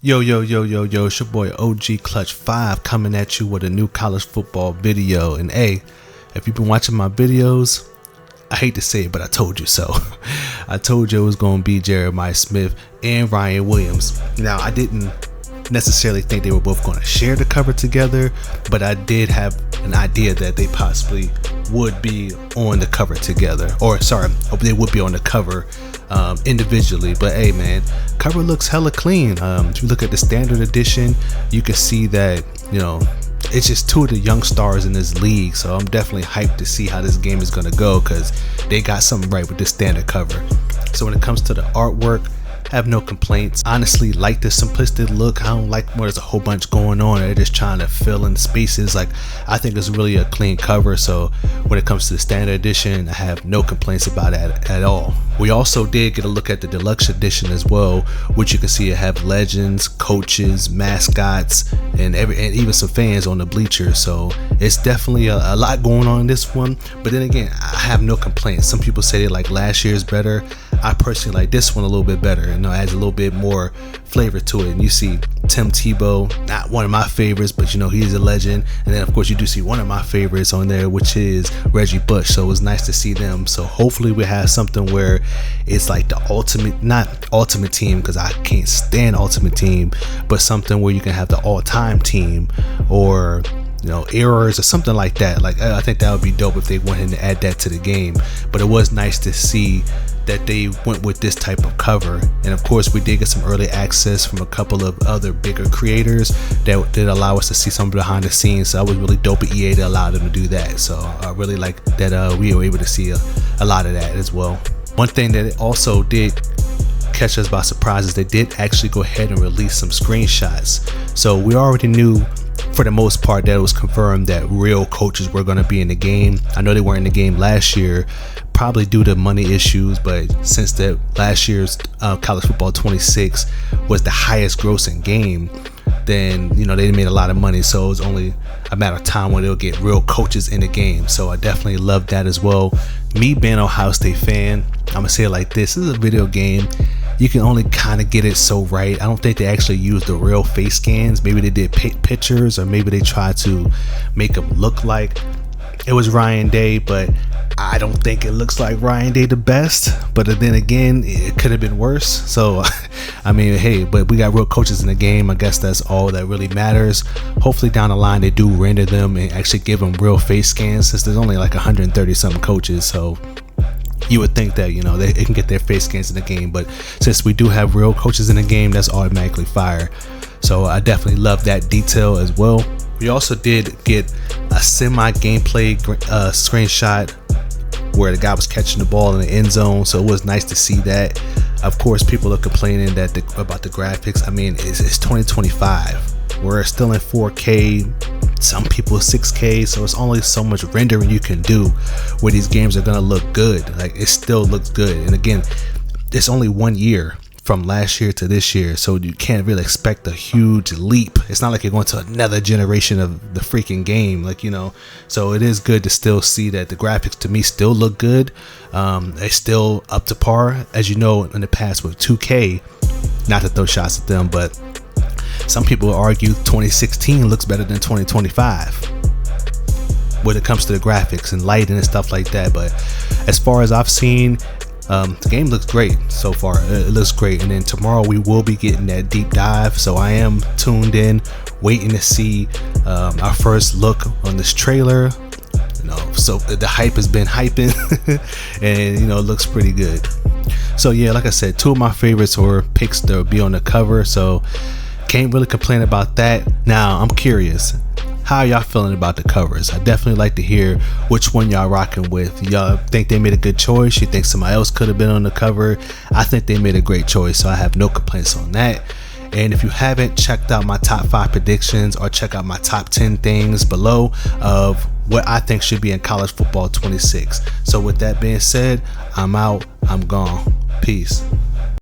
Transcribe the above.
Yo, yo, yo, yo, yo, it's your boy OG Clutch 5 coming at you with a new college football video. And hey, if you've been watching my videos, I hate to say it, but I told you so. I told you it was going to be Jerimiah Smith and Ryan Williams. Now, I didn't necessarily think they were both going to share the cover together, but I did have an idea that they possibly would be on the cover together. Or sorry, they would be on the cover individually. But hey man, cover looks hella clean. If you look at the standard edition, you can see that, you know, it's just two of the young stars in this league. So I'm definitely hyped to see how this game is going to go, because they got something right with this standard cover. So when it comes to the artwork, I have no complaints. Honestly, like the simplistic look. I don't like when there's a whole bunch going on. They're just trying to fill in spaces. Like, I think it's really a clean cover. So when it comes to the standard edition, I have no complaints about it at all. We also did get a look at the Deluxe Edition as well, which you can see it have legends, coaches, mascots, and even some fans on the bleachers. So it's definitely a lot going on in this one. But then again, I have no complaints. Some people say they like last year's better. I personally like this one a little bit better. You know, it adds a little bit more flavor to it. And you see Tim Tebow, not one of my favorites, but you know, he's a legend. And then of course you do see one of my favorites on there, which is Reggie Bush. So it was nice to see them. So hopefully we have something where it's like the ultimate, not ultimate team, because I can't stand ultimate team, but something where you can have the all-time team, or you know, errors or something like that. Like, I think that would be dope if they went in to add that to the game. But it was nice to see that they went with this type of cover. And of course we did get some early access from a couple of other bigger creators that did allow us to see some behind the scenes. So that was really dope at EA to allow them to do that. So I really like that we were able to see a lot of that as well. One thing that it also did catch us by surprise is they did actually go ahead and release some screenshots. So we already knew for the most part that it was confirmed that real coaches were going to be in the game. I know they weren't in the game last year, probably due to money issues, but since that last year's college football 26 was the highest grossing game, then you know they made a lot of money. So it was only a matter of time when they'll get real coaches in the game. So I definitely love that as well. Me being an Ohio State fan, I'm gonna say it like this is a video game. You can only kind of get it so right. I don't think they actually used the real face scans. Maybe they did pictures, or maybe they tried to make them look like it was Ryan Day, but I don't think it looks like Ryan Day the best. But then again, it could have been worse. So I mean, hey, but we got real coaches in the game. I guess that's all that really matters. Hopefully down the line they do render them and actually give them real face scans, since there's only like 130 something coaches. So you would think that, you know, they can get their face scans in the game, but since we do have real coaches in the game, that's automatically fire. So I definitely love that detail as well. We also did get a semi gameplay screenshot where the guy was catching the ball in the end zone. So it was nice to see that. Of course, people are complaining that about the graphics. I mean, it's 2025. We're still in 4K. Some people 6K, so it's only so much rendering you can do where these games are gonna look good. Like, it still looks good. And again, it's only 1 year from last year to this year, so you can't really expect a huge leap. It's not like you're going to another generation of the freaking game, like, you know. So it is good to still see that the graphics to me still look good. They're still up to par, as you know, in the past with 2K. Not to throw shots at them, but some people argue 2016 looks better than 2025 when it comes to the graphics and lighting and stuff like that. But as far as I've seen, the game looks great so far. It looks great. And then tomorrow we will be getting that deep dive, so I am tuned in, waiting to see our first look on this trailer. You know, so the hype has been hyping and you know, it looks pretty good. So yeah, like I said, two of my favorites were picks that will be on the cover, so can't really complain about that. Now I'm curious, how y'all feeling about the covers? I definitely like to hear which one y'all rocking with. Y'all think they made a good choice? You think somebody else could have been on the cover? I think they made a great choice, so I have no complaints on that. And if you haven't checked out my top 5 predictions, or check out my top 10 things below of what I think should be in college football 26. So with that being said, I'm out, I'm gone. Peace.